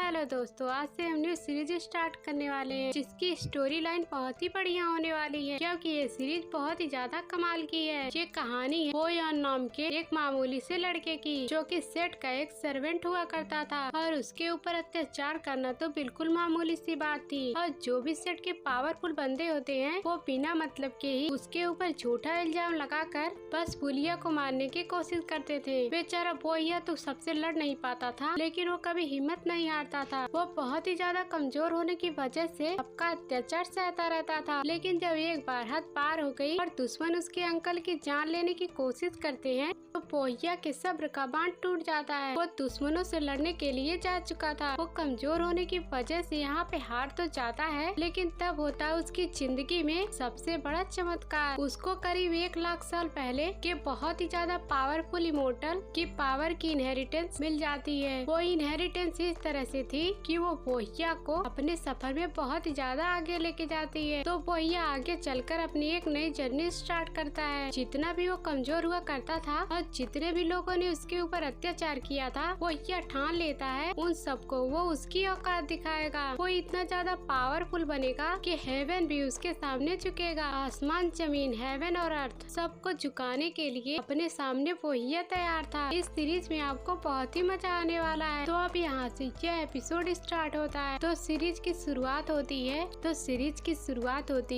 Hello दोस्तों, आज से हम न्यू सीरीज स्टार्ट करने वाले हैं जिसकी स्टोरी लाइन बहुत ही बढ़िया होने वाली है क्योंकि ये सीरीज बहुत ही ज्यादा कमाल की है। ये कहानी है बोयान नाम के एक मामूली से लड़के की जो कि सेठ का एक सर्वेंट हुआ करता था और उसके ऊपर अत्याचार करना तो बिल्कुल मामूली सी बात थी। और जो भी सेठ के पावरफुल बंदे होते हैं वो बिना मतलब के ही उसके ऊपर झूठा इल्जाम लगाकर बस बुलिया को मारने की कोशिश करते थे। बेचारा बोया तो सबसे लड़ नहीं पाता था लेकिन वो कभी हिम्मत नहीं हारता था। वो बहुत ही ज्यादा कमजोर होने की वजह से सबका अत्याचार सहता रहता था। लेकिन जब एक बार हद पार हो गई और दुश्मन उसके अंकल की जान लेने की कोशिश करते हैं तो बोया के सब्र का बांध टूट जाता है। वो दुश्मनों से लड़ने के लिए जा चुका था। वो कमजोर होने की वजह से यहाँ पे हार तो जाता है लेकिन तब होता है उसकी जिंदगी में सबसे बड़ा चमत्कार। उसको करीब 1 लाख साल पहले के बहुत ही ज्यादा पावरफुल इमोर्टल की पावर की इनहेरिटेंस मिल जाती है। वो इनहेरिटेंस इस तरह से थी कि वो बोया को अपने सफर में बहुत ही ज्यादा आगे लेके जाती है। तो बोया आगे चलकर अपनी एक नई जर्नी स्टार्ट करता है। जितना भी वो कमजोर हुआ करता था और जितने भी लोगों ने उसके ऊपर अत्याचार किया था बोया ठान लेता है उन सबको वो उसकी औकात दिखाएगा। वो इतना ज्यादा पावरफुल बनेगा कि हेवन भी उसके सामने झुकेगा। आसमान जमीन हेवन और अर्थ सबको झुकाने के लिए अपने सामने बोया तैयार था। इस सीरीज में आपको बहुत ही मजा आने वाला है। तो अब यहाँ से यह एपिसोड स्टार्ट होता है। तो सीरीज की शुरुआत होती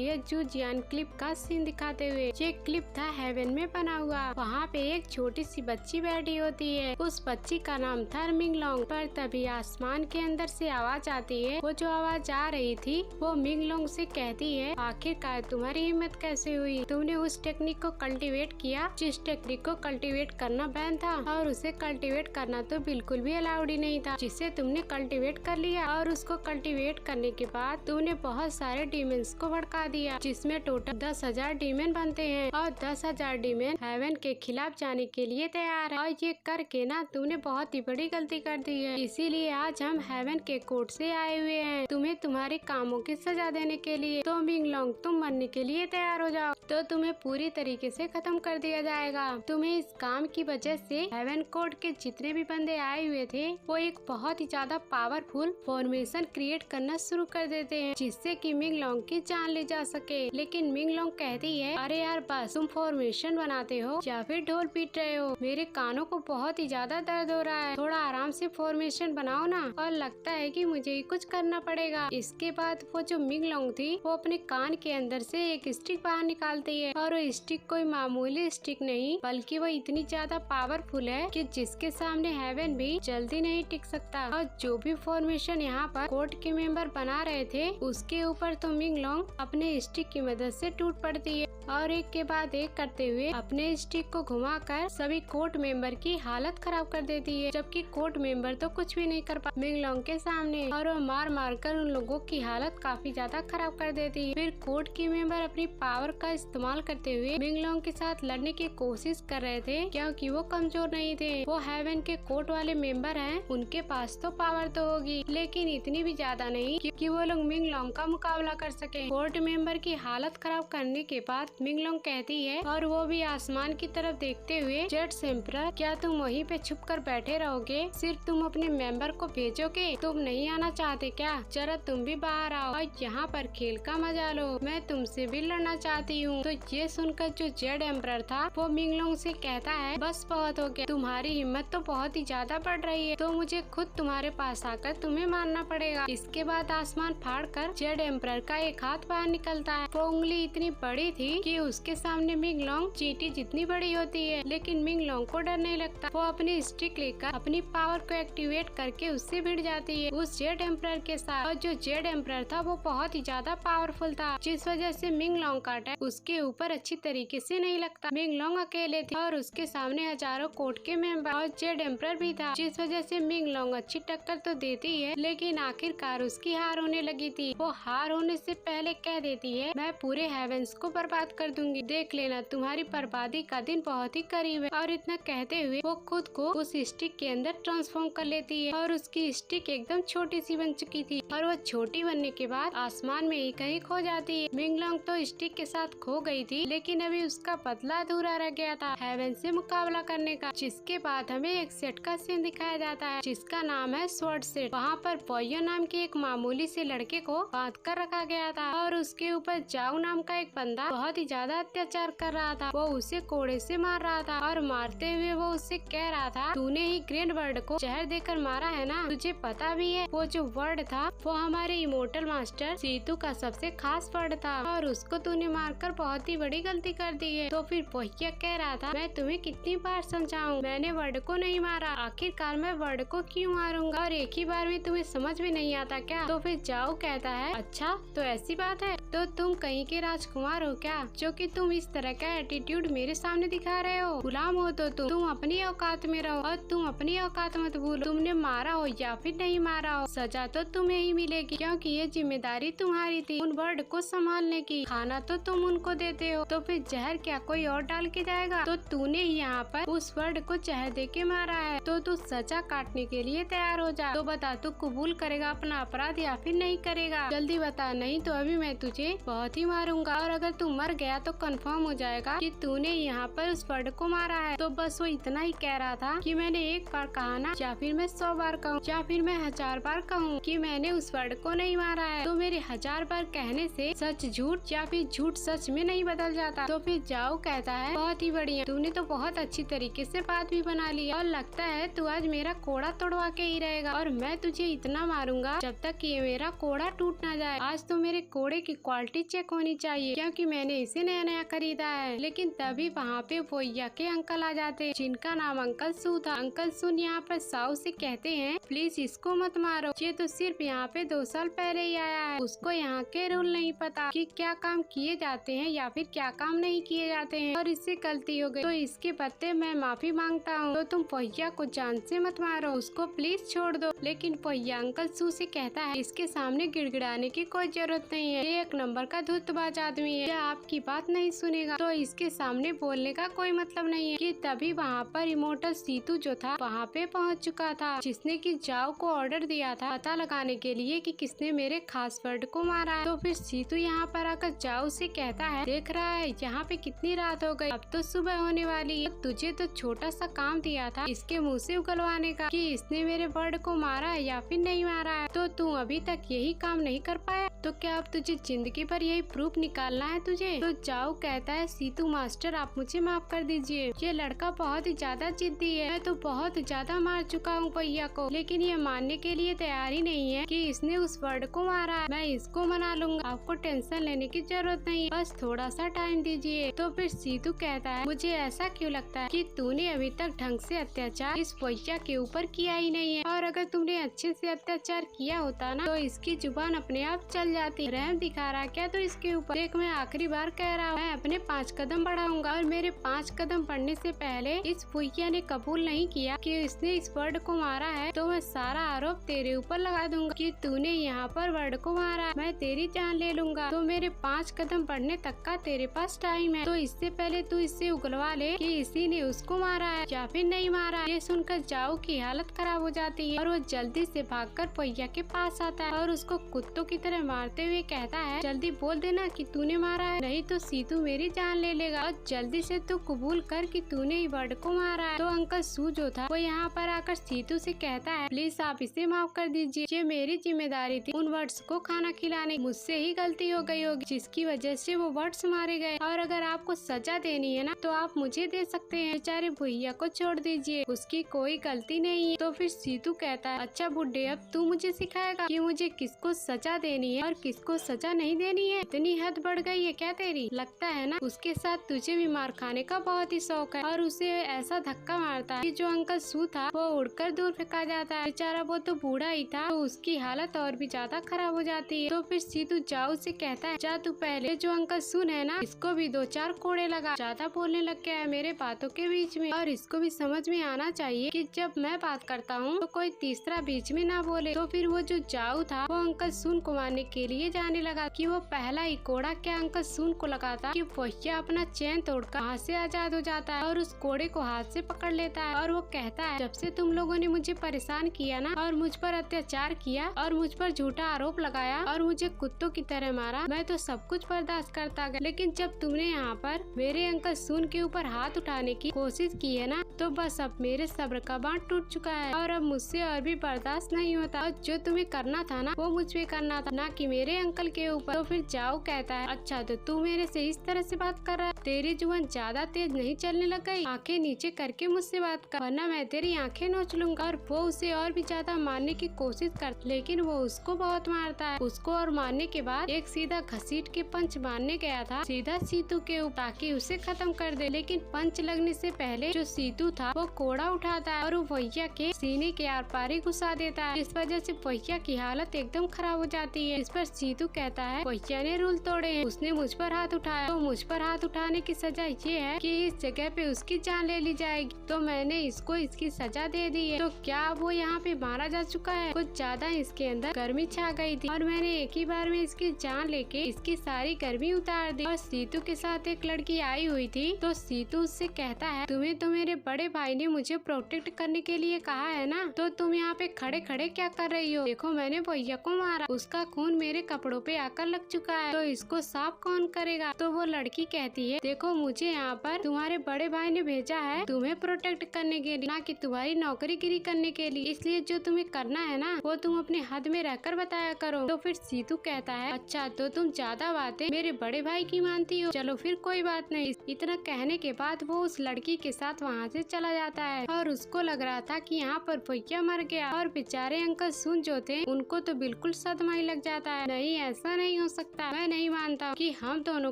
है जू जियान क्लिप का सीन दिखाते हुए। ये क्लिप था हेवन में बना हुआ। वहाँ पे एक छोटी सी बच्ची बैठी होती है। उस बच्ची का नाम था मिंगलोंग। पर तभी आसमान के अंदर से आवाज आती है। वो जो आवाज आ रही थी वो मिंगलोंग से कहती है, आखिरकार तुम्हारी हिम्मत कैसे हुई? तुमने उस टेक्निक को कल्टीवेट किया जिस टेक्निक को कल्टीवेट करना बैन था और उसे कल्टीवेट करना तो बिल्कुल भी अलाउड ही नहीं था, जिसे तुमने कल्टीवेट कर लिया। और उसको कल्टीवेट करने के बाद तुमने बहुत सारे डीमंस को भड़का दिया जिसमें टोटल 10,000 डीमन बनते हैं और 10,000 डीमन हेवन के खिलाफ जाने के लिए तैयार है। और ये करके ना तुमने बहुत ही बड़ी गलती कर दी है। इसीलिए आज हम हेवन के कोर्ट से आए हुए हैं तुम्हें तुम्हारे कामों की सजा देने के लिए। तो मिंगलोंग तुम मरने के लिए तैयार हो जाओ तो तुम्हें पूरी तरीके से खत्म कर दिया जाएगा। तुम्हें इस काम की वजह से हेवन कोर्ट के जितने भी बंदे आए हुए थे वो एक बहुत ही ज्यादा पावरफुल फॉर्मेशन क्रिएट करना शुरू कर देते हैं जिससे कि मिंगलोंग की जान ले जा सके। लेकिन मिंगलोंग कहती है, अरे यार बस तुम फॉर्मेशन बनाते हो या फिर ढोल पीट रहे हो? मेरे कानों को बहुत ही ज्यादा दर्द हो रहा है, थोड़ा आराम से फॉर्मेशन बनाओ ना। और लगता है कि मुझे ही कुछ करना पड़ेगा। इसके बाद वो जो मिंगलोंग थी वो अपने कान के अंदर से एक स्टिक बाहर निकालती है और वो स्टिक कोई मामूली स्टिक नहीं बल्कि वो इतनी ज्यादा पावरफुल है कि जिसके सामने हेवन भी जल्दी नहीं टिक सकता। और जो भी फॉर्मेशन यहाँ पर कोर्ट के मेंबर बना रहे थे उसके ऊपर तो मिंगलोंग अपने स्टिक की मदद से टूट पड़ती है और एक के बाद एक करते हुए अपने स्टिक को घुमाकर सभी कोर्ट मेंबर की हालत खराब कर देती है। जबकि कोर्ट मेंबर तो कुछ भी नहीं कर पा मिंगलोंग के सामने और वो मार मार कर उन लोगों की हालत काफी ज्यादा खराब कर देती है। फिर कोर्ट के मेंबर अपनी पावर का इस्तेमाल करते हुए मिंगलोंग के साथ लड़ने की कोशिश कर रहे थे क्योंकि वो कमजोर नहीं थे। वो हेवन के कोर्ट वाले मेंबर हैं, उनके पास तो पावर तो होगी लेकिन इतनी भी ज्यादा नहीं कि वो लोग मिंगलोंग का मुकाबला कर सके। कोर्ट मेंबर की हालत खराब करने के बाद मिंगलोंग कहती है और वो भी आसमान की तरफ देखते हुए, जेट्स एम्परर क्या तुम वहीं पे छुप कर बैठे रहोगे? सिर्फ तुम अपने मेंबर को भेजोगे? तुम नहीं आना चाहते क्या? जरा तुम भी बाहर आओ और यहाँ पर खेल का मजा लो, मैं तुमसे भी लड़ना चाहती हूँ। तो ये सुनकर जो जेड एम्परर था वो मिंगलोंग से कहता है, बस बहुत हो गया, तुम्हारी हिम्मत तो बहुत ही ज्यादा बढ़ रही है तो मुझे खुद तुम्हारे पास आकर तुम्हें मारना पड़ेगा। इसके बाद आसमान फाड़ कर जेड एम्परर का एक हाथ बाहर निकलता है। वो उंगली इतनी बड़ी थी कि उसके सामने मिंगलोंग चींटी जितनी बड़ी होती है लेकिन मिंगलोंग को डर नहीं लगता। वो अपनी स्टिक लेकर अपनी पावर को एक्टिवेट करके उससे भिड़ जाती है उस जेड एम्परर के साथ। और जो जेड एम्परर था वो बहुत ही ज्यादा पावरफुल था जिस वजह से मिंगलोंग का अटैक उसके ऊपर अच्छी तरीके से नहीं लगता। मिंगलोंग अकेले थे और उसके सामने हजारों कोर्ट के मेंबर और जेड एम्परर भी था जिस वजह से मिंगलोंग अच्छी टक्कर तो देती है लेकिन आखिरकार उसकी हार होने लगी थी। वो हार होने से पहले कह देती है, मैं पूरे हेवंस को बर्बाद कर दूंगी, देख लेना तुम्हारी बर्बादी का दिन बहुत ही करीब है। और इतना कहते हुए वो खुद को उस स्टिक के अंदर ट्रांसफॉर्म कर लेती है और उसकी स्टिक एकदम छोटी सी बन चुकी थी और वो छोटी बनने के बाद आसमान में ही कहीं खो जाती है। मिंगलोंग तो स्टिक के साथ खो गई थी लेकिन अभी उसका बदला अधूरा रह गया था हेवन से मुकाबला करने का। जिसके बाद हमें एक सेट का सीन दिखाया जाता है जिसका नाम है स्वॉर्ड वर्ड से। वहाँ पर पोयो नाम के एक मामूली से लड़के को बांध कर रखा गया था और उसके ऊपर जाऊ नाम का एक बंदा बहुत ही ज्यादा अत्याचार कर रहा था। वो उसे कोड़े से मार रहा था और मारते हुए वो उससे कह रहा था, तूने ही ग्रैंड वर्ड को जहर देकर मारा है ना, तुझे पता भी है वो जो वर्ड था वो हमारे इमोर्टल मास्टर सीतू का सबसे खास वर्ड था और उसको तूने मारकर बहुत ही बड़ी गलती कर दी है। तो फिर पोहिया कह रहा था, मैं तुम्हें कितनी बार समझाऊं, मैंने वर्ड को नहीं मारा, आखिरकार मैं वर्ड को क्यों मारूंगा और एक ही बार में तुम्हें समझ में नहीं आता क्या। तो फिर जाओ कहता है, अच्छा तो ऐसी बात है, तो तुम कहीं के राजकुमार हो क्या, जो कि तुम इस तरह का एटीट्यूड मेरे सामने दिखा रहे हो। गुलाम हो तो तुम अपनी औकात में रहो और तुम अपनी औकात मत भूलो। तुमने मारा हो या फिर नहीं मारा हो, सजा तो तुम्हें ही मिलेगी, क्योंकि ये जिम्मेदारी तुम्हारी थी उन वर्ड को संभालने की। खाना तो तुम उनको देते हो, तो फिर जहर क्या कोई और डाल के जाएगा। तो तूने ही यहाँ पर उस वर्ड को जहर दे के मारा है, तो तू सजा काटने के लिए तैयार हो जा। तो बता, तू कबूल करेगा अपना अपराध या फिर नहीं करेगा, जल्दी बता, नहीं तो अभी मैं तुझे बहुत ही मारूंगा। और अगर तू मर गया तो कंफर्म हो जाएगा कि तूने यहाँ पर उस वर्ड को मारा है। तो बस वो इतना ही कह रहा था कि मैंने एक बार कहा ना, या फिर मैं 100 बार कहूँ, या फिर मैं 1000 बार कहूँ कि मैंने उस वर्ड को नहीं मारा है, तो मेरे 1000 बार कहने से सच झूठ या फिर झूठ सच में नहीं बदल जाता। तो फिर जाओ कहता है, बहुत ही बढ़िया, तूने तो बहुत अच्छी तरीके से बात भी बना ली और लगता है तू आज मेरा कोड़ा तोड़वा के ही रहेगा और मैं तुझे इतना मारूंगा जब तक ये मेरा कोड़ा टूट ना जाए। आज तो मेरे कोड़े की क्वालिटी चेक होनी चाहिए, क्योंकि मैंने इसे नया नया खरीदा है। लेकिन तभी वहाँ पे पोहिया के अंकल आ जाते, जिनका नाम अंकल सू था। अंकल सू यहाँ पर साऊ से कहते हैं, प्लीज इसको मत मारो, ये तो सिर्फ यहाँ पे 2 साल पहले ही आया है, उसको यहाँ के रूल नहीं पता कि क्या काम किए जाते हैं या फिर क्या काम नहीं किए जाते हैं, और इससे गलती हो गई तो इसके बदले मैं माफी मांगता हूँ। तो तुम पोहिया को जान से मत मारो, उसको प्लीज छोड़ दो। लेकिन पोहिया अंकल सू से कहता है, इसके सामने गिड़गिड़ाने की कोई जरूरत नहीं है, ये एक नंबर का धूर्तबाज आदमी है, आपकी बात नहीं सुनेगा, तो इसके सामने बोलने का कोई मतलब नहीं है। कि तभी वहाँ पर इमोर्टल सीतू जो था वहाँ पे पहुँच चुका था, जिसने कि जाओ को ऑर्डर दिया था पता लगाने के लिए कि किसने मेरे खास वर्ड को मारा है। तो फिर सीतू यहाँ पर आकर जाओ से कहता है, देख रहा है यहाँ पे कितनी रात हो गई, अब तो सुबह होने वाली है, तुझे तो छोटा सा काम दिया था इसके मुँह से उगलवाने का कि इसने मेरे वर्ड को मारा है या फिर नहीं मारा है, तो तू अभी तक यही काम नहीं कर पाया, तो क्या अब तुझे जिंदगी भर यही प्रूफ निकालना है तुझे। तो जाओ कहता है, सीतू मास्टर आप मुझे माफ कर दीजिए, ये लड़का बहुत ही ज्यादा जिद्दी है, मैं तो बहुत ज्यादा मार चुका हूँ भैया को, लेकिन ये मानने के लिए तैयार ही नहीं है कि इसने उस वर्ड को मारा है। मैं इसको मना लूंगा, आपको टेंशन लेने की जरूरत नहीं, बस थोड़ा सा टाइम दीजिए। तो फिर सीतू कहता है, मुझे ऐसा क्यों लगता है कि तूने अभी तक ढंग से अत्याचार इस भैया के ऊपर किया ही नहीं है, और अगर तुमने अच्छे से अत्याचार किया होता ना तो इसकी जुबान अपने आप चल जाती। रहम दिखा रहा क्या तो इसके ऊपर देख, मैं आखिरी बार कह रहा हूँ, मैं अपने 5 कदम बढ़ाऊंगा और मेरे 5 कदम बढ़ने से पहले इस भैया ने कबूल नहीं किया कि इसने इस वर्ड को मारा है, तो मैं सारा आरोप तेरे ऊपर लगा दूंगा कि तूने यहाँ पर वर्ड को मारा है, मैं तेरी जान ले लूंगा। तो मेरे 5 कदम बढ़ने तक का तेरे पास टाइम है, तो इससे पहले तू इससे उगलवा ले कि इसी ने उसको मारा है या फिर नहीं मारा है। ये सुनकर जाओ की हालत खराब हो जाती है और वो जल्दी से भागकर भैया के पास आता है और उसको कुत्तों की तरह मारते हुए कहता है, जल्दी बोल देना कि तूने मारा है, नहीं तो सीतू मेरी जान ले लेगा, और जल्दी से तू कबूल कर कि तूने ही वर्ड को मारा है। तो अंकल सू जो था वो यहाँ पर आकर सीतू से कहता है, प्लीज आप इसे माफ कर दीजिए, ये मेरी जिम्मेदारी थी उन वर्ड्स को खाना खिलाने, मुझसे ही गलती हो गई होगी जिसकी वजह से वो वर्ड्स मारे गए, और अगर आपको सजा देनी है ना तो आप मुझे दे सकते हैं, बेचारे भैया को छोड़ दीजिए, उसकी कोई गलती नहीं है। तो फिर सीतू कहता है, अच्छा बुड्ढे अब तू मुझे सिखाएगा कि मुझे किसको सजा देनी है और किसको सजा नहीं देनी है, इतनी हद बढ़ गई है क्या तेरी, लगता है ना उसके साथ तुझे भी मार खाने का बहुत ही शौक है। और उसे ऐसा धक्का मारता है कि जो अंकल सू था वो उड़कर दूर फेंका जाता है, बेचारा वो तो बूढ़ा ही था, तो उसकी हालत और भी ज्यादा खराब हो जाती है। तो फिर सीतू जाओ से कहता है, जा तू पहले जो अंकल सुन है ना इसको भी 2-4 कोड़े लगा, ज्यादा बोलने लग गया है मेरे बातों के बीच में, और इसको भी समझ में आना चाहिए कि जब मैं बात करता हूँ तो कोई तीसरा बीच में ना बोले। तो फिर वो जो जाऊ था वो अंकल सुन को मारने के लिए जाने लगा कि वो पहला ही कोड़ा क्या अंकल सुन को लगाता कि भैया अपना चैन तोड़कर हाथ से आजाद हो जाता है और उस कोड़े को हाथ से पकड़ लेता है, और वो कहता है, जब से तुम लोगों ने मुझे परेशान किया ना और मुझ पर अत्याचार किया और मुझ पर झूठा आरोप लगाया और मुझे कुत्तों की तरह मारा, मैं तो सब कुछ बर्दाश्त करता गया, लेकिन जब तुमने यहाँ पर मेरे अंकल सुन के ऊपर हाथ उठाने की कोशिश की है ना तो बस अब मेरे सब्र का बांध टूट चुका है और अब मुझसे और भी बर्दाश्त नहीं होता और जो तुम्हें करना था ना वो मुझ पे करना था, ना कि मेरे अंकल के ऊपर। तो फिर जाओ कहता है अच्छा तो तू मेरे से इस तरह से बात कर रहा है, तेरी जुबान ज्यादा तेज नहीं चलने लग गई? आंखें नीचे करके मुझसे बात कर वरना मैं तेरी आंखें नोच लूंगा। और वो उसे और भी ज्यादा मारने की कोशिश कर लेकिन वो उसको बहुत मारता है। उसको और मारने के बाद एक सीधा घसीट के पंच मारने गया था सीधा सीतू के ऊपर ताकि उसे खत्म कर दे, लेकिन पंच लगने से पहले जो सीतू था वो कोड़ा उठाता है और वो भैया के सीने के आर पार ही घुसा देता है। इस वजह से भैया की हालत एकदम खराब हो जाती है। इस पर सीतू कहता है भैया ने रूल तोड़े हैं, उसने मुझ पर हाथ उठाया तो मुझ पर हाथ उठाने की सजा ये है कि इस जगह पे उसकी जान ले ली जाएगी, तो मैंने इसको इसकी सजा दे दी है। तो क्या वो यहाँ पे मारा जा चुका है? कुछ ज्यादा इसके अंदर गर्मी छा गई थी और मैंने एक ही बार में इसकी जान लेके इसकी सारी गर्मी उतार दी। और सीतू के साथ एक लड़की आई हुई थी तो सीतू उससे कहता है तुम्हें तो मेरे बड़े भाई ने मुझे प्रोटेक्ट करने के लिए कहा है ना, तो तुम यहाँ पे खड़े खड़े क्या कर रही हो? देखो मैंने भैया को मारा, उसका खून मेरे कपड़ों पे आकर लग चुका है, तो इसको साफ कौन करेगा? तो वो लड़की कहती है देखो मुझे यहाँ पर तुम्हारे बड़े भाई ने भेजा है तुम्हें प्रोटेक्ट करने के लिए, ना कि तुम्हारी नौकरीगिरी करने के लिए, इसलिए जो तुम्हें करना है ना वो तुम अपने हद में रहकर बताया करो। तो फिर सीतू कहता है अच्छा तो तुम ज्यादा बातें मेरे बड़े भाई की मानती हो, चलो फिर कोई बात नहीं। इतना कहने के बाद वो उस लड़की के साथ वहाँ से चला जाता है और उसको लग रहा था कि यहाँ पर भैया मर गया और बेचारे अंकल सुन जो थे उनको तो बिल्कुल सदमा ही लग जाता है। नहीं ऐसा नहीं हो सकता, मैं नहीं मानता कि हम दोनों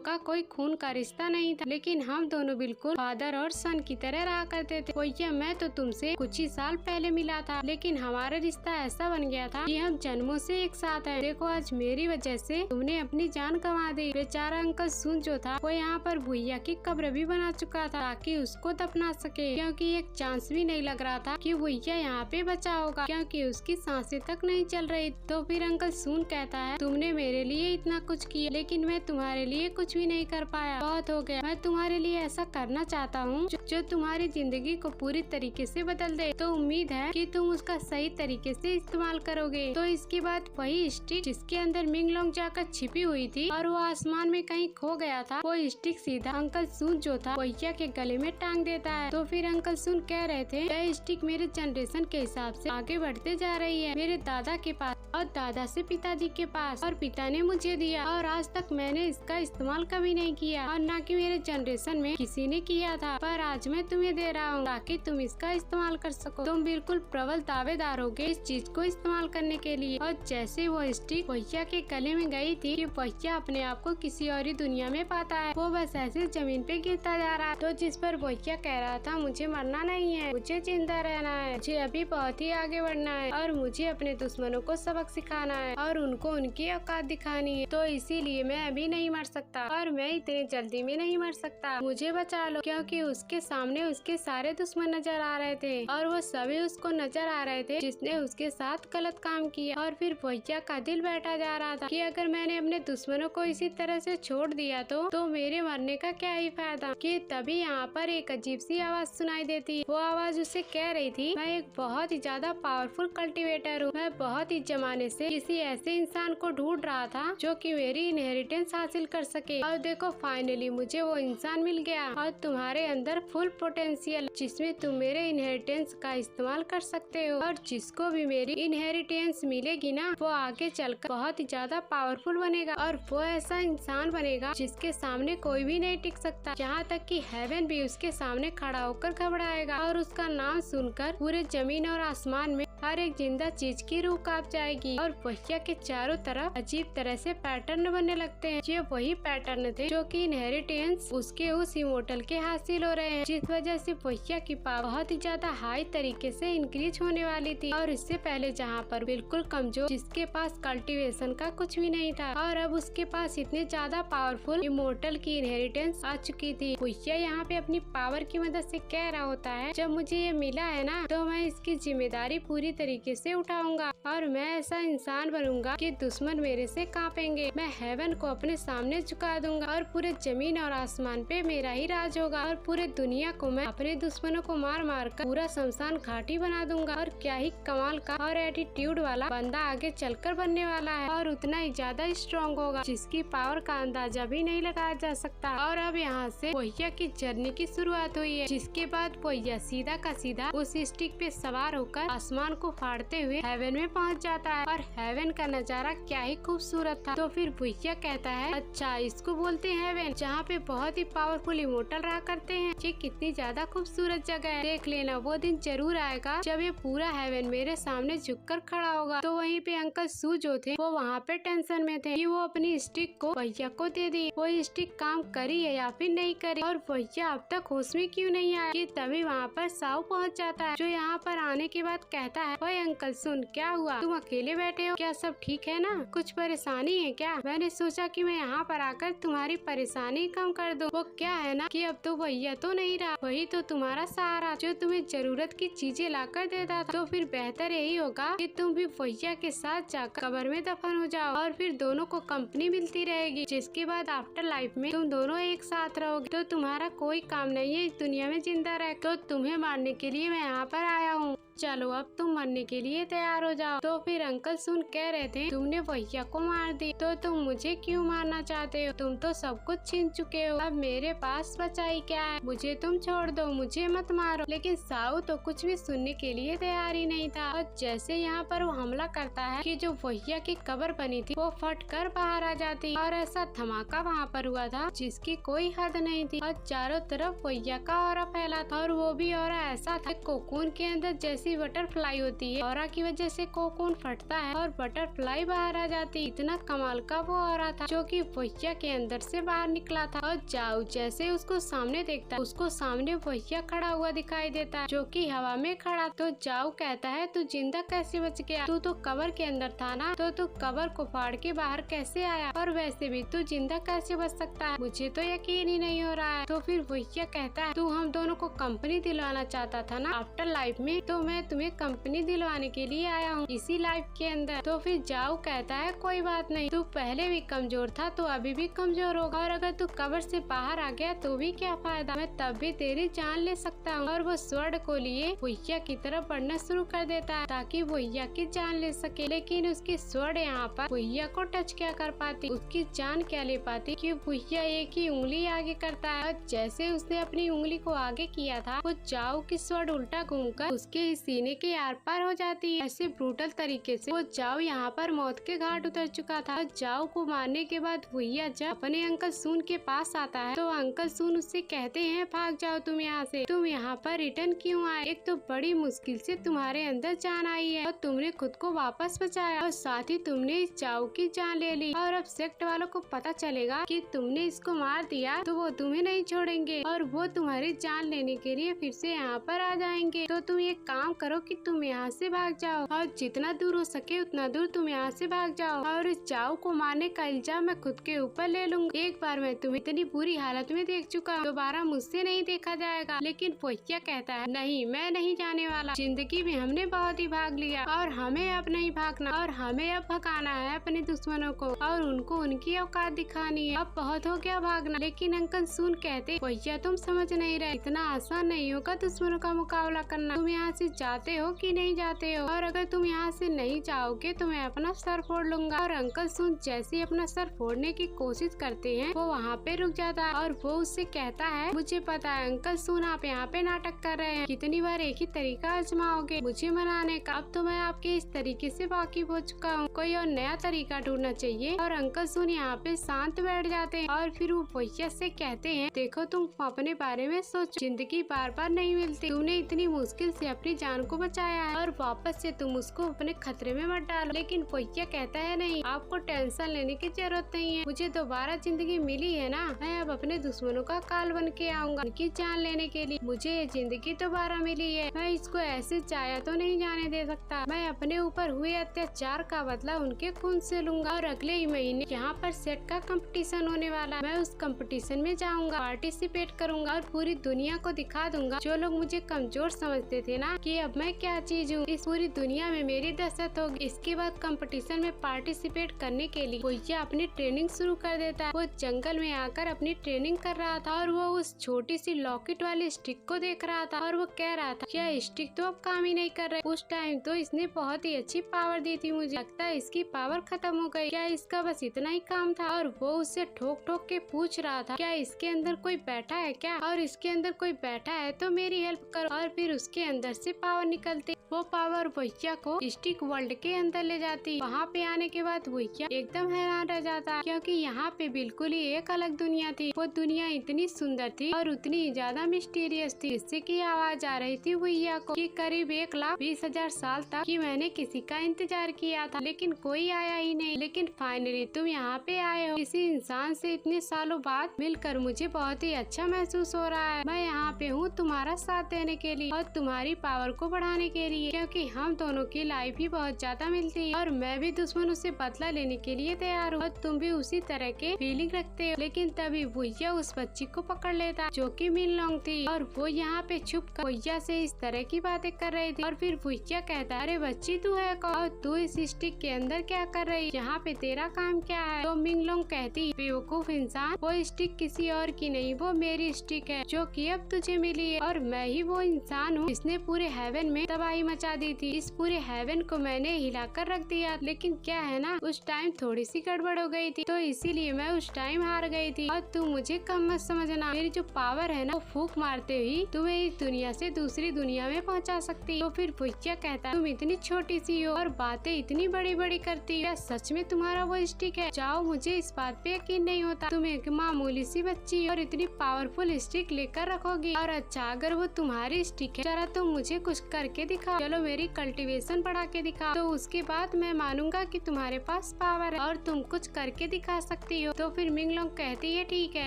का कोई खून का रिश्ता नहीं था, लेकिन हम दोनों बिल्कुल फादर और सन की तरह रहा करते थे। भैया मैं तो तुमसे कुछ ही साल पहले मिला था, लेकिन हमारा रिश्ता ऐसा बन गया था कि हम जन्मों से एक साथ हैं। देखो आज मेरी वजह से तुमने अपनी जान गंवा दी। बेचारा अंकल सुन जो था वो यहाँ पर भैया की कब्र भी बना चुका था ताकि उसको दफना सके, क्योंकि एक चांस भी नहीं लग रहा था कि भैया यहाँ पे बचा होगा, क्योंकि उसकी सांसें तक नहीं चल रही। तो फिर अंकल सुन कहता है तुमने मेरे लिए इतना कुछ किया लेकिन मैं तुम्हारे लिए कुछ भी नहीं कर पाया, बहुत हो गया। मैं तुम्हारे लिए ऐसा करना चाहता हूँ जो तुम्हारी जिंदगी को पूरी तरीके से बदल दे, तो उम्मीद है कि तुम उसका सही तरीके से इस्तेमाल करोगे। तो इसके बाद वही स्टिक जिसके अंदर मिंगलोंग जाकर छिपी हुई थी और वो आसमान में कहीं खो गया था, वो स्टिक सीधा अंकल सुन जो था भैया के गले में टांग देता है। तो फिर अंकल सुन कह रहे थे यह स्टिक मेरे जनरेशन के हिसाब से आगे बढ़ते जा रही है, मेरे दादा के पास और दादा से पिताजी के पास, और पिता ने मुझे दिया और आज तक मैंने इसका इस्तेमाल कभी नहीं किया और ना कि मेरे जनरेशन में किसी ने किया था, पर आज मैं तुम्हें दे रहा हूँ ताकि तुम इसका इस्तेमाल कर सको। तुम बिल्कुल प्रबल दावेदार होगे इस चीज को इस्तेमाल करने के लिए। और जैसे वो स्टिक भैया के गले में गई थी कि भैया अपने आप को किसी और ही दुनिया में पाता है, वो बस ऐसे जमीन पे गिरता जा रहा। तो जिस पर भैया कह रहा था मुझे मरना नहीं है, मुझे जिंदा रहना है, मुझे अभी बहुत ही आगे बढ़ना है और मुझे अपने दुश्मनों को सबक सिखाना है और उनको उनकी औकात दिखानी है, तो इसीलिए मैं अभी नहीं मर सकता और मैं इतनी जल्दी में नहीं मर सकता, मुझे बचा लो। क्योंकि उसके सामने उसके सारे दुश्मन नजर आ रहे थे और वो सभी उसको नजर आ रहे थे जिसने उसके साथ गलत काम किया। और फिर भैया का दिल बैठा जा रहा था कि अगर मैंने अपने दुश्मनों को इसी तरह से छोड़ दिया तो मेरे मरने का क्या ही फायदा। कि तभी यहाँ पर एक अजीब सी आवाज सुनाई देती है। वो आवाज उसे कह रही थी मैं एक बहुत ही ज्यादा पावरफुल कल्टीवेटर हूँ, मैं बहुत ही जमाने से किसी ऐसे इंसान को ढूंढ रहा था जो कि मेरी इनहेरिटेंस हासिल कर सके, और देखो फाइनली मुझे वो इंसान मिल गया और तुम्हारे अंदर फुल पोटेंशियल जिसमें तुम मेरे इनहेरिटेंस का इस्तेमाल कर सकते हो, और जिसको भी मेरी इनहेरिटेंस मिलेगी ना वो आगे चलकर बहुत ही ज्यादा पावरफुल बनेगा और वो ऐसा इंसान बनेगा जिसके सामने कोई भी नहीं टिक सकता, यहाँ तक कि हेवन भी उसके सामने खड़ा होकर घबराएगा और उसका नाम सुनकर पूरे जमीन और आसमान में हर एक जिंदा चीज की रूह कांप जाएगी। और भैया के चारों तरफ अजीब तरह से पैटर्न बनने लगते हैं। ये वही पैटर्न थे जो कि इनहेरिटेंस उसके उस इमोर्टल के हासिल हो रहे हैं, जिस वजह से भैया की पावर बहुत ही ज्यादा हाई तरीके से इंक्रीज होने वाली थी। और इससे पहले जहाँ पर बिल्कुल कमजोर जिसके पास कल्टीवेशन का कुछ भी नहीं था, और अब उसके पास इतने ज्यादा पावरफुल इमोर्टल की इनहेरिटेंस आ चुकी थी। भैया यहाँ पे अपनी पावर की मदद से कह रहा होता है जब मुझे ये मिला है ना तो मैं इसकी जिम्मेदारी पूरी तरीके से उठाऊंगा और मैं ऐसा इंसान बनूंगा कि दुश्मन मेरे से कांपेंगे। मैं हेवन को अपने सामने झुका दूंगा और पूरे जमीन और आसमान पे मेरा ही राज होगा और पूरे दुनिया को मैं अपने दुश्मनों को मार मार कर पूरा शमशान घाटी बना दूंगा। और क्या ही कमाल का और एटीट्यूड वाला बंदा आगे चलकर बनने वाला है और उतना ही ज्यादा स्ट्रॉन्ग होगा जिसकी पावर का अंदाजा भी नहीं लगाया जा सकता। और अब यहाँ से भैया की जर्नी की शुरुआत हुई है, जिसके बाद भैया सीधा का सीधा उस स्टिक पे सवार होकर आसमान को फाड़ते हुए हेवन में पहुंच जाता है और हेवन का नजारा क्या ही खूबसूरत था। तो फिर भुइया कहता है अच्छा इसको बोलते हैं हेवन, जहाँ पे बहुत ही पावरफुल इमोर्टल रहा करते हैं। ये कितनी ज्यादा खूबसूरत जगह है, देख लेना वो दिन जरूर आएगा जब ये पूरा हेवन मेरे सामने झुककर खड़ा होगा। तो वहीं पे अंकल सू जो थे वो वहाँ पे टेंशन में थे कि वो अपनी स्टिक को भैया को दे दी, वो स्टिक काम करी है या फिर नहीं करी, और भैया अब तक होश में क्यों नहीं आया। कि तभी वहाँ पर साहू पहुँच जाता है, जो यहाँ पर आने के बाद कहता है ओए अंकल सुन, क्या हुआ, तुम अकेले बैठे हो, क्या सब ठीक है ना, कुछ परेशानी है क्या। मैंने सोचा कि मैं यहाँ पर आकर तुम्हारी परेशानी कम कर दूं। वो क्या है ना कि अब तो भैया तो नहीं रहा, वही तो तुम्हारा सहारा जो तुम्हें जरूरत की चीजें लाकर देता था। तो फिर बेहतर यही होगा कि तुम भी भैया के साथ जाकर कब्र में दफन हो जाओ और फिर दोनों को कंपनी मिलती रहेगी, जिसके बाद आफ्टर लाइफ में तुम दोनों एक साथ रहोगे। तो तुम्हारा कोई काम नहीं है इस दुनिया में जिंदा रह, तो तुम्हें मारने के लिए मैं यहाँ पर आया हूँ, चलो अब तुम मरने के लिए तैयार हो जाओ। तो फिर अंकल सुन कह रहे थे तुमने भैया को मार दी, तो तुम मुझे क्यों मारना चाहते हो, तुम तो सब कुछ छीन चुके हो, अब मेरे पास बचाई क्या है, मुझे तुम छोड़ दो, मुझे मत मारो। लेकिन साहू तो कुछ भी सुनने के लिए तैयार ही नहीं था, और जैसे यहाँ पर वो हमला करता है कि जो भैया की कब्र बनी थी वो फट कर बाहर आ जाती, और ऐसा धमाका वहाँ पर हुआ था जिसकी कोई हद नहीं थी, और चारों तरफ भैया का ऑरा फैला था, और वो भी ऑरा ऐसा था कोकून के अंदर जैसी बटरफ्लाई होती है, ऑरा की वजह से कोकून फटता है और बटरफ्लाई बाहर आ जाती। इतना कमाल का वो ऑरा था जो कि भैया के अंदर से बाहर निकला था। और जाऊ जैसे उसको सामने देखता है, उसको सामने भैया खड़ा हुआ दिखाई देता है जो कि हवा में खड़ा। तो जाऊ कहता है तू जिंदा कैसे बच गया, तू तो कब्र के अंदर था ना, तो तू कब्र को फाड़ के बाहर कैसे आया, और वैसे भी तू जिंदा कैसे बच सकता है, मुझे तो यकीन ही नहीं हो रहा है। तो फिर भैया कहता है तू हम दोनों को कंपनी दिलवाना चाहता था ना आफ्टर लाइफ में, तो मैं तुम्हें कंपनी दिलवाने के लिए आया हूँ इसी लाइफ के अंदर। तो फिर जाऊ कहता है कोई बात नहीं, तू पहले भी कमजोर था तो अभी भी कमजोर होगा, और अगर तू कब्र से बाहर आ गया तो भी क्या फायदा, मैं तब भी तेरी जान ले सकता हूँ। और वो स्वर्ण को लिए भैया की तरफ बढ़ना शुरू कर देता है ताकि भैया की जान ले सके, लेकिन उसकी स्वर्ण यहाँ पर भैया को टच क्या कर पाती, उसकी जान क्या ले पाती, कि भैया एक ही उंगली आगे करता है, और जैसे उसने अपनी उंगली को आगे किया था वो जाऊ की स्वर्ण उल्टा घूमकर उसके सीने के आर पार हो जाती है। ऐसे ब्रूटल तरीके से वो जाऊ यहाँ पर मौत के घाट उतर चुका था। और जाऊ को मारने के बाद भैया जब अपने अंकल सून के पास आता है तो अंकल सून उससे कहते हैं भाग जाओ तुम यहाँ से, तुम यहाँ पर रिटर्न क्यों आए, एक तो बड़ी मुश्किल से तुम्हारे अंदर जान आई है और तुमने खुद को वापस बचाया, और साथ ही तुमने इस जाऊ की जान ले ली, और अब सेक्ट वालों को पता चलेगा कि तुमने इसको मार दिया तो वो तुम्हें नहीं छोड़ेंगे और वो तुम्हारी जान लेने के लिए फिर से यहाँ पर आ जाएंगे। तो तुम एक काम करो कि तुम यहाँ से भाग जाओ, और जितना दूर हो सके उतना दूर तुम यहाँ से भाग जाओ, और इस जाऊ को मारने का इल्जाम मैं खुद के ऊपर ले लूंगा। एक बार मैं तुम्हें इतनी बुरी हालत में देख चुका हूँ, दोबारा मुझसे नहीं देखा जाएगा। लेकिन भैया कहता है नहीं, मैं नहीं जाने वाला, जिंदगी में हमने बहुत ही भाग लिया और हमें अब नहीं भागना, और हमें अब भगाना है अपने दुश्मनों को और उनको उनकी औकात दिखानी है, अब बहुत हो गया भागना। लेकिन अंकल सुन कहते भैया तुम समझ नहीं रहे, इतना आसान नहीं होगा दुश्मनों का मुकाबला करना, तुम यहाँ से जाते हो कि नहीं जाते हो, और अगर तुम यहाँ से नहीं जाओगे तो मैं अपना सर फोड़ लूंगा। और अंकल सुन जैसे अपना सर फोड़ने की कोशिश करते हैं वो वहाँ पे रुक जाता है, और वो उससे कहता है मुझे पता है अंकल सुन आप यहाँ पे नाटक कर रहे हैं, कितनी बार एक ही तरीका आजमाओगे मुझे मनाने का, अब तो मैं आपके इस तरीके से वाकिफ हो चुका हूँ, कोई और नया तरीका ढूंढना चाहिए। और अंकल सुन यहाँ पे शांत बैठ जाते हैं, और फिर वो भैया से कहते हैं देखो तुम अपने बारे में सोचो, जिंदगी बार बार नहीं मिलती, तुमने इतनी मुश्किल से अपनी जान को बचाया है और वापस से तुम उसको अपने खतरे में मत डालो। लेकिन भैया कहता है नहीं, आपको टेंशन लेने की जरूरत नहीं है, मुझे दोबारा जिंदगी मिली है ना, मैं अब अपने दुश्मनों का काल बन के आऊंगा उनकी जान लेने के लिए, मुझे ये जिंदगी दोबारा मिली है, मैं इसको ऐसे चाया तो नहीं जाने दे सकता, मैं अपने ऊपर हुए अत्याचार का बदला उनके खून से लूंगा। और अगले ही महीने यहाँ पर सेट का कंपटीशन होने वाला है, मैं उस कंपटीशन में जाऊंगा, पार्टिसिपेट करूंगा और पूरी दुनिया को दिखा दूंगा, जो लोग मुझे कमजोर समझते थे ना कि अब मैं क्या चीज हूँ, इस पूरी दुनिया में मेरी दहशत होगी। इसके बाद कंपटीशन में पार्टिसिपेट करने के लिए भैया अपनी ट्रेनिंग शुरू कर देता है, वो जंगल में आकर अपनी ट्रेनिंग कर रहा था और वो उस छोटी सी लॉकेट वाली स्टिक को देख रहा था और वो कह रहा था क्या स्टिक तो अब काम ही नहीं कर रही, उस टाइम तो इसने बहुत ही अच्छी पावर दी थी, मुझे लगता है इसकी पावर खत्म हो गई, क्या इसका बस इतना ही काम था। और वो उससे ठोक ठोक के पूछ रहा था क्या इसके अंदर कोई बैठा है क्या, और इसके अंदर कोई बैठा है तो मेरी हेल्प करो। और फिर उसके अंदर से पावर निकलती। वो पावर भुइया को स्टिक वर्ल्ड के अंदर ले जाती। वहाँ पे आने के बाद भुइया एकदम हैरान रह जाता, क्योंकि यहाँ पे बिल्कुल ही एक अलग दुनिया थी। वो दुनिया इतनी सुंदर थी और उतनी ज्यादा मिस्टीरियस थी, जिससे की आवाज आ रही थी भुइया को कि करीब 1,20,000 साल तक कि मैंने किसी का इंतजार किया था, लेकिन कोई आया ही नहीं। लेकिन फाइनली तुम यहाँ पे आए हो। किसी इंसान से इतने सालों बाद मिलकर मुझे बहुत ही अच्छा महसूस हो रहा है। मैं यहाँ पे हूँ तुम्हारा साथ देने के लिए और तुम्हारी पावर को बढ़ाने के लिए, क्योंकि हम दोनों की लाइफ ही बहुत ज्यादा मिलती है और मैं भी दुश्मनों से बदला लेने के लिए तैयार हूँ और तुम भी उसी तरह के फीलिंग रखते हो। लेकिन तभी भुइया उस बच्ची को पकड़ लेता, जो कि मिनलोंग थी, और वो यहाँ पे छुप कर भुइया से इस तरह की बातें कर रही थी। और फिर भुइया कहता, अरे बच्ची तू है कौन और तू इस स्टिक के अंदर क्या कर रही, यहाँ पे तेरा काम क्या है? तो मिनलोंग कहती, बेवकूफ इंसान, वो स्टिक किसी और की नहीं, वो मेरी स्टिक है जो कि अब तुझे मिली है और मैं ही वो इंसान हूँ जिसने पूरे हेवन में तबाही मचा दी थी। इस पूरे हेवन को मैंने हिलाकर रख दिया, लेकिन क्या है ना, उस टाइम थोड़ी सी गड़बड़ हो गई थी, तो इसीलिए मैं उस टाइम हार गई थी। और तू मुझे कम मत समझना, मेरी जो पावर है ना, वो फूंक मारते ही तुम्हें इस दुनिया से दूसरी दुनिया में पहुंचा सकती है। तो फिर भुइया कहता, तुम इतनी छोटी सी हो और बातें इतनी बड़ी बड़ी करती है, सच में तुम्हारा वो स्टिक है? जाओ, मुझे इस बात पे यकीन नहीं होता, तुम एक मामूली सी बच्ची और इतनी पावरफुल स्टिक लेकर रखोगी। और अच्छा, अगर वो तुम्हारी स्टिक है, जरा तुम मुझे कुछ करके दिखाओ, चलो मेरी कल्टीवेशन बढ़ा के दिखाओ, तो उसके बाद मैं मानूंगा कि तुम्हारे पास पावर है और तुम कुछ करके दिखा सकती हो। तो फिर मिनलोंग कहती है, ठीक है,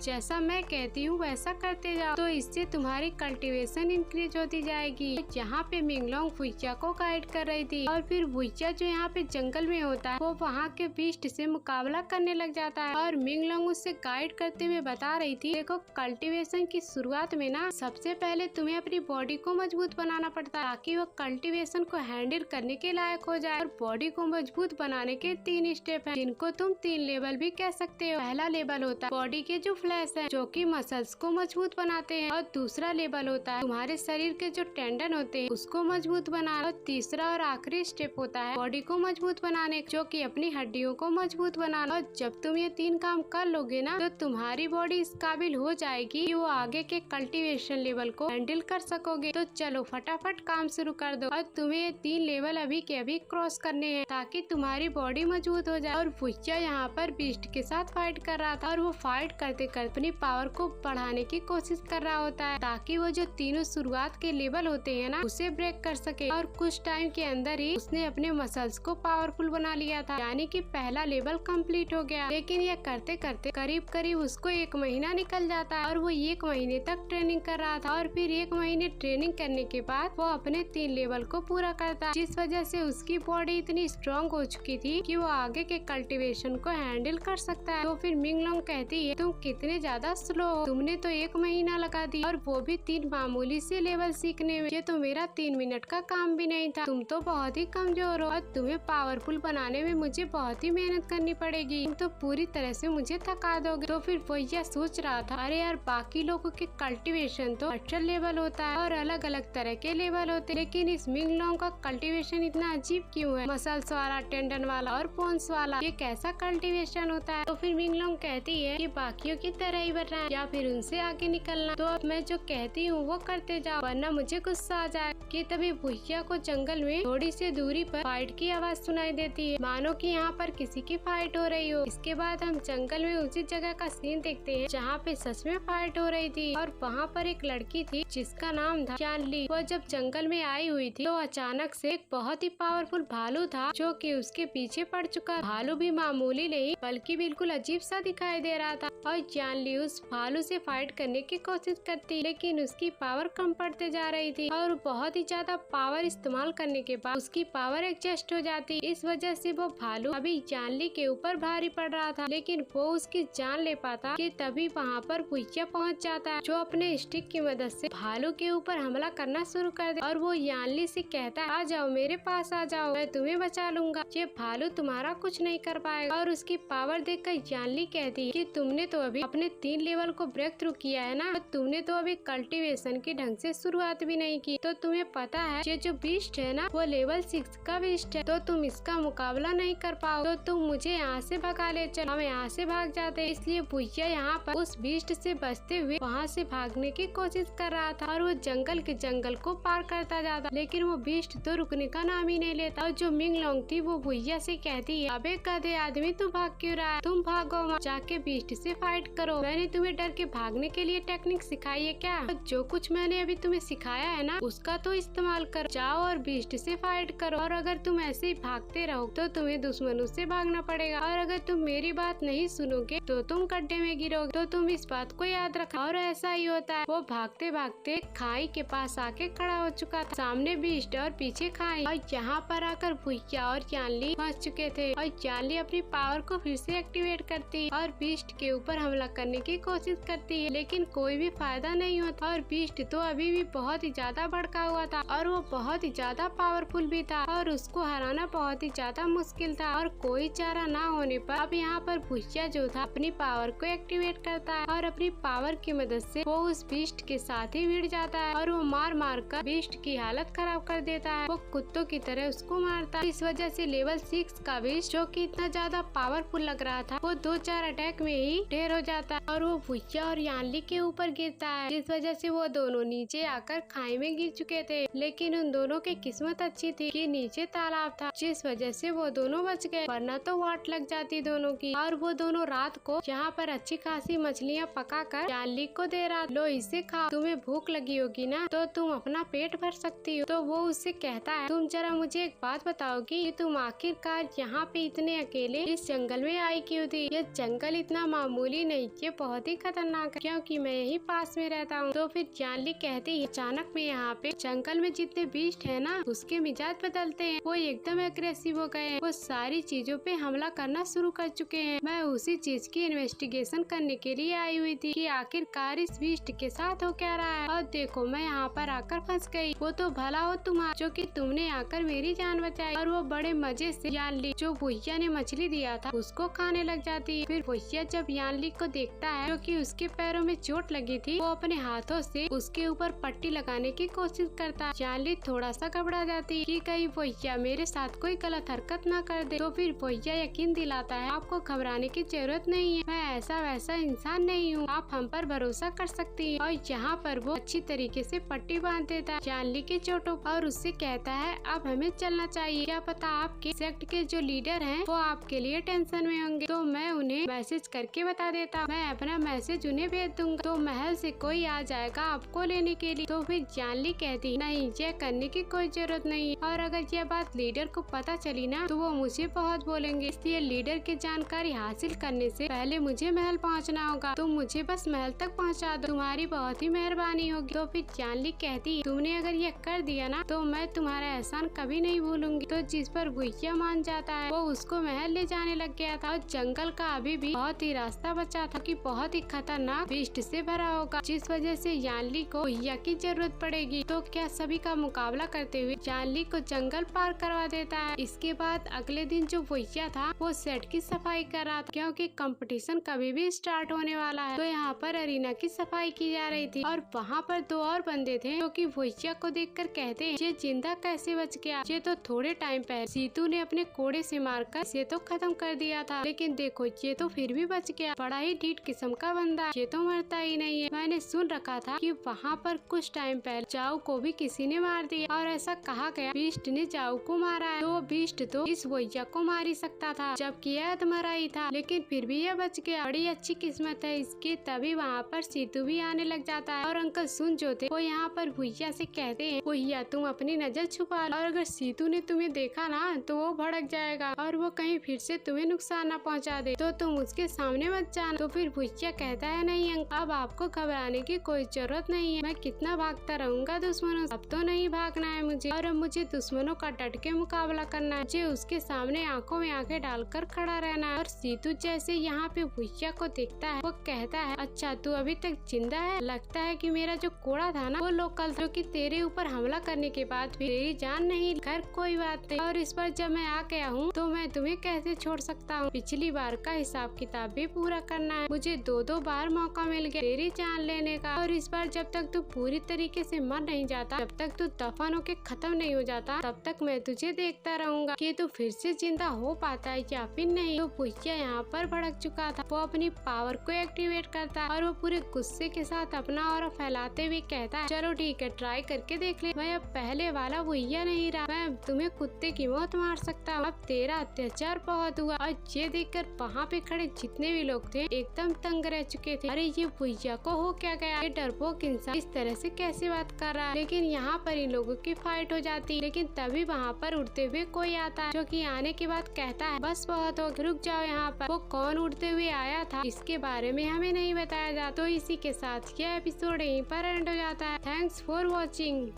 जैसा मैं कहती हूँ वैसा करते जाओ, तो इससे तुम्हारी कल्टीवेशन इंक्रीज होती जाएगी। यहाँ पे मिनलोंग भुइया को गाइड कर रही थी और फिर भुइया जो यहाँ पे जंगल में होता है, वो वहाँ के बीस्ट से मुकाबला करने लग जाता है और मिनलोंग उससे गाइड करते हुए बता रही थी, देखो कल्टीवेशन की शुरुआत में ना सबसे पहले तुम्हें अपनी बॉडी को मजबूत बनाना पड़ता है, ताकि वो कल्टीवेशन को हैंडल करने के लायक हो जाए। और बॉडी को मजबूत बनाने के 3 स्टेप हैं, जिनको तुम 3 लेवल भी कह सकते हो। पहला लेवल होता है बॉडी के जो फ्लैश है, जो कि मसल्स को मजबूत बनाते हैं, और दूसरा लेवल होता है तुम्हारे शरीर के जो टेंडन होते हैं, उसको मजबूत बनाना, और तीसरा और आखिरी स्टेप होता है बॉडी को मजबूत बनाने, जो कि अपनी हड्डियों को मजबूत बनाना। और जब तुम ये 3 काम कर लोगे ना, तो तुम्हारी बॉडी इस काबिल हो जाएगी कि वो आगे के कल्टीवेशन लेवल को हैंडल कर सकोगे। तो चलो फटाफट काम शुरू कर दो और तुम्हें ये 3 लेवल अभी के अभी क्रॉस करने हैं, ताकि तुम्हारी बॉडी मजबूत हो जाए। और भुइया यहाँ पर बीस्ट के साथ फाइट कर रहा था और वो फाइट करते करते अपनी पावर को बढ़ाने की कोशिश कर रहा होता है, ताकि वो जो तीनों शुरुआत के लेवल होते हैं ना, उसे ब्रेक कर सके। और कुछ टाइम के अंदर ही उसने अपने मसल्स को पावरफुल बना लिया था, यानी कि पहला लेवल कंप्लीट हो गया। लेकिन यह करते करते करीब करीब उसको 1 महीना निकल जाता है और वो 1 महीने तक ट्रेनिंग कर रहा था। और फिर 1 महीने ट्रेनिंग करने के बाद वो अपने 3 लेवल को पूरा करता है, जिस वजह से उसकी बॉडी इतनी स्ट्रॉन्ग हो चुकी थी कि वो आगे के कल्टीवेशन को हैंडल कर सकता है। तो फिर मिनलोंग कहती है, तुम कितने ज्यादा स्लो हो, तुमने तो 1 महीना लगा दी और वो भी 3 मामूली से लेवल सीखने में, ये तो मेरा 3 मिनट का काम भी नहीं था, तुम तो बहुत ही कमजोर हो और तुम्हें पावरफुल बनाने में मुझे बहुत ही मेहनत करनी पड़ेगी, तुम तो पूरी तरह से मुझे थका दोगे। तो फिर वो यह सोच रहा था, अरे यार, बाकी लोगों के कल्टीवेशन तो अच्छा लेवल होता है और अलग अलग तरह के लेवल होते, लेकिन इस मिनलोंग का कल्टीवेशन इतना अजीब क्यों है, मसल्स वाला, टेंडन वाला और बोन्स वाला, ये कैसा कल्टीवेशन होता है? तो फिर मिनलोंग कहती है कि बाकियों की तरह ही बनना है या फिर उनसे आगे निकलना, तो अब मैं जो कहती हूँ वो करते जाओ, वरना मुझे गुस्सा आ जाए। कि तभी भुइया को जंगल में थोड़ी सी दूरी पर फाइट की आवाज सुनाई देती है, मानो कि यहाँ पर किसी की फाइट हो रही हो। इसके बाद हम जंगल में उसी जगह का सीन देखते हैं जहाँ पे सच में फाइट हो रही थी, और वहाँ पर एक लड़की थी जिसका नाम था जानली। वो जब जंगल में आई हुई थी, तो अचानक से एक बहुत ही पावरफुल भालू था जो कि उसके पीछे पड़ चुका। भालू भी मामूली नहीं बल्कि बिल्कुल अजीब सा दिखाई दे रहा था, और जानली उस भालू से फाइट करने की कोशिश करती, लेकिन उसकी पावर कम पड़ते जा रही थी और बहुत ही ज्यादा पावर इस्तेमाल करने के बाद उसकी पावर एडजस्ट हो जाती। इस वजह से वो भालू अभी जानली के ऊपर भारी पड़ रहा था, लेकिन वो उसकी जान ले पाता कि तभी वहाँ पर भुइया पहुँच जाता है, जो अपने स्टिक की मदद से भालू के ऊपर हमला करना शुरू कर दे। और वो जानली से कहता है, आ जाओ मेरे पास आ जाओ, मैं तुम्हें बचा लूंगा, ये भालू तुम्हारा कुछ नहीं कर पाएगा। और उसकी पावर देखकर जानली कहती है कि तुमने तो अभी अपने 3 लेवल को ब्रेक थ्रू किया है ना, तुमने तो अभी कल्टीवेशन की ढंग से शुरुआत भी नहीं की, तो तुम्हें पता है ये जो बीस्ट है ना, वो लेवल 6 का बीस्ट है, तो तुम इसका मुकाबला नहीं कर पाओ, तो तुम मुझे यहाँ से भगा ले चलो। हम यहाँ से भाग जाते हैं। इसलिए भुइया यहाँ पर उस बीस्ट से बचते हुए वहाँ से भागने की कोशिश कर रहा था, और वो जंगल के जंगल को पार करता जाता, लेकिन वो बीस्ट तो रुकने का नाम ही नहीं लेता। और जो मिंग लोंग थी वो भुइया से कहती है, अबे गधे आदमी तू भाग क्यों रहा है, तुम भागो मत, जाके बीस्ट से फाइट करो। मैंने तुम्हें डर के भागने के लिए टेक्निक सिखाई है क्या? जो कुछ मैंने अभी तुम्हें सिखाया है ना उसका तो इस्तेमाल करो, जाओ और बीस्ट से फाइट करो। और अगर तुम ऐसे ही भागते रहो तो तुम्हें दुश्मनों से भागना पड़ेगा, और अगर तुम मेरी बात नहीं सुनोगे तो तुम गड्ढे में गिरोगे। तो तुम इस बात को याद रखा। और ऐसा ही होता है। वो भागते भागते खाई के पास आके खड़ा हो चुका था, सामने बीस्ट और पीछे खाई। और यहाँ पर आकर भुइया और जानली फंस चुके थे। और जानली अपनी पावर को फिर से एक्टिवेट करती है और बीस्ट के ऊपर हमला करने की कोशिश करती है, लेकिन कोई भी फायदा नहीं होता। और बीस्ट तो अभी भी बहुत ही ज्यादा भड़का हुआ था और वो बहुत ही ज्यादा पावरफुल भी था और उसको हराना बहुत ही ज्यादा मुश्किल था। और कोई चारा ना होने पर अब यहाँ पर भुइया जो था अपनी पावर को एक्टिवेट करता है और अपनी पावर की मदद से वो उस बीस्ट के साथ ही भिड़ जाता है और वो मार मार कर बीस्ट की हालत खराब कर देता है। वो कुत्तों की तरह उसको मारता है। इस वजह से लेवल 6 का बीस्ट जो कि इतना ज्यादा पावरफुल लग रहा था वो 2-4 अटैक में ही ढेर हो जाता है और वो भुइया और यानली के ऊपर गिरता है, जिस वजह से वो दोनों नीचे आकर खाई में गिर चुके थे। लेकिन उन दोनों की किस्मत अच्छी थी कि नीचे तालाब था, जिस वजह से वो दोनों बच गए, वरना तो वाट लग जाती दोनों की। और वो दोनों रात को जहाँ पर अच्छी खासी मछलियाँ पका कर जानली को दे रहा, लो इसे खा, तुम्हें भूख लगी होगी ना तो तुम अपना पेट भर सकती हो। तो वो उससे कहता है, तुम जरा मुझे एक बात बताओगी कि तुम आखिरकार यहाँ पे इतने अकेले इस जंगल में आई क्यों थी? ये जंगल इतना मामूली नहीं, ये बहुत ही खतरनाक है, क्योंकि मैं यही पास में रहता हूँ। तो फिर जानली कहती है, अचानक में यहाँ पे जंगल में जितने बीस्ट है ना उसके मिजाज बदलते हैं, वो एकदम एग्रेसिव हो गए हैं, वो सारी चीजों पे हमला करना शुरू कर चुके हैं। मैं उसी चीज की इन्वेस्टिगेशन करने के लिए आई हुई थी कि आखिरकार इस बीस्ट के साथ हो क्या रहा है। और देखो मैं यहाँ पर आकर फंस गई, वो तो भला हो तुम्हारा जो कि तुमने आकर मेरी जान बचाई। और वो बड़े मजे से यानली जो भुइया ने मछली दिया था उसको खाने लग जाती है। फिर भुइया जब यानली को देखता है जो कि उसके पैरों में चोट लगी थी, वो अपने हाथों से उसके ऊपर पट्टी लगाने की कोशिश करता है। यानली थोड़ा सा घबरा जाती है कि कहीं भुइया मेरे साथ कोई गलत हरकत ना कर दे। तो फिर भुइया यकीन दिलाता है, आपको घबराने की जरूरत नहीं है, मैं ऐसा वैसा इंसान नहीं हूँ, आप हम पर भरोसा कर सकती हैं। और यहाँ पर वो अच्छी तरीके से पट्टी बांध देता है जानली के चोटों और उससे कहता है, अब हमें चलना चाहिए, क्या पता आपके सेक्ट के जो लीडर हैं वो आपके लिए टेंशन में होंगे, तो मैं उन्हें मैसेज करके बता देता हूँ, मैं अपना मैसेज उन्हें भेज दूंगा, तो महल से कोई आ जाएगा आपको लेने के लिए। तो फिर जानली कहती, नहीं ये करने की कोई जरूरत नहीं है, और अगर यह बात लीडर को पता चली ना तो वो मुझे बहुत बोलेंगे, इसलिए लीडर की जानकारी हासिल करने से पहले मुझे महल पहुंचना होगा, तुम मुझे बस महल तक पहुंचा दो, तुम्हारी बहुत ही मेहरबानी होगी। तो फिर जानली कहती, तुमने अगर ये कर दिया ना तो मैं तुम्हारा एहसान कभी नहीं भूलूंगी। तो जिस पर भुइया मान जाता है, वो उसको महल ले जाने लग गया था। और जंगल का अभी भी बहुत ही रास्ता बचा था कि बहुत ही खतरनाक बीस्ट से भरा होगा, जिस वजह से जानली को भुइया की जरूरत पड़ेगी। तो क्या सभी का मुकाबला करते हुए जानली को जंगल पार करवा देता है। इसके बाद अगले दिन जो भुइया था वो सेट की सफाई कर रहा था, क्योंकि कंपटीशन कभी भी स्टार्ट होने वाला है। तो यहाँ पर अरीना की सफाई की जा रही थी और वहाँ पर 2 और बंदे थे जो कि भुइया को देखकर कहते हैं, ये जिंदा कैसे बच गया, ये तो थोड़े टाइम पहले सीतू ने अपने कोड़े से मारकर इसे तो खत्म कर दिया था, लेकिन देखो ये तो फिर भी बच गया, बड़ा ही ढीठ किस्म का बंदा है, ये तो मरता ही नहीं है। मैंने सुन रखा था कि वहाँ पर कुछ टाइम पहले जाऊ को भी किसी ने मार दिया, और ऐसा कहा गया बीस्ट ने जाऊ को मारा है। तो बीस्ट तो इस भुइया को मार ही सकता था, जबकि यह अधमरा ही था, लेकिन फिर भी यह बच गया, बड़ी अच्छी किस्मत है इसकी। तभी वहाँ पर सीतू भी आने लग जाता है और अंकल सुन जो थे वो यहाँ पर भुइया से कहते हैं, भुइया तुम अपनी नजर छुपा लो, और अगर सीतू ने तुम्हें देखा ना तो वो भड़क जाएगा और वो कहीं फिर से तुम्हें नुकसान न पहुँचा दे, तो तुम उसके सामने मत जाना। तो फिर भुइया कहता है, नहीं अंकल अब आपको घबराने की कोई जरूरत नहीं है, मैं कितना भागता रहूंगा दुश्मनों से, अब तो नहीं भागना है मुझे, और अब मुझे दुश्मनों का डट के मुकाबला करना है, मुझे उसके सामने आंखों में आंखें डालकर खड़ा रहना है। और सीतू जैसे यहाँ पे भुइया को देखता है वो कहता है, अच्छा तू अभी तक जिंदा है, लगता है कि मेरा जो कोड़ा था ना वो लोकल जो कि तेरे ऊपर हमला करने के बाद भी तेरी जान नहीं, खैर कोई बात नहीं, और इस पर जब मैं आ गया हूँ तो मैं तुम्हें कैसे छोड़ सकता हूँ, पिछली बार का हिसाब किताब भी पूरा करना है, मुझे 2 बार मौका मिल गया तेरी जान लेने का, और इस बार जब तक तू पूरी तरीके से मर नहीं जाता, जब तक तू दफन होके खत्म नहीं हो जाता, तब तक मैं तुझे देखता रहूंगा कि तू फिर से जिंदा हो पाता है या फिर नहीं। तो भुइया यहाँ पर भड़क चुका था, वो अपनी पावर को एक्टिवेट करता है और वो पूरे गुस्से के साथ अपना और फैलाते हुए कहता है, चलो ठीक है ट्राई कर करके देख ले, मैं अब पहले वाला भैया नहीं रहा, मैं तुम्हें कुत्ते की मौत मार सकता हूँ। अब तेरा अत्याचार बहुत हुआ। और ये देखकर वहाँ पे खड़े जितने भी लोग थे एकदम तंग रह चुके थे। अरे ये भैया को हो क्या गया, ये डरपोक इंसान इस तरह से कैसे बात कर रहा है। लेकिन यहाँ पर इन लोगों की फाइट हो जाती, लेकिन तभी वहाँ पर उड़ते हुए कोई आता है, जो कि आने के बाद कहता है बस बहुत हो, रुक जाओ यहाँ पर। वो कौन उड़ते हुए आया था इसके बारे में हमें नहीं बताया जाता। तो इसी के साथ यह एपिसोड यहीं पर एंड हो जाता है। Thanks for watching.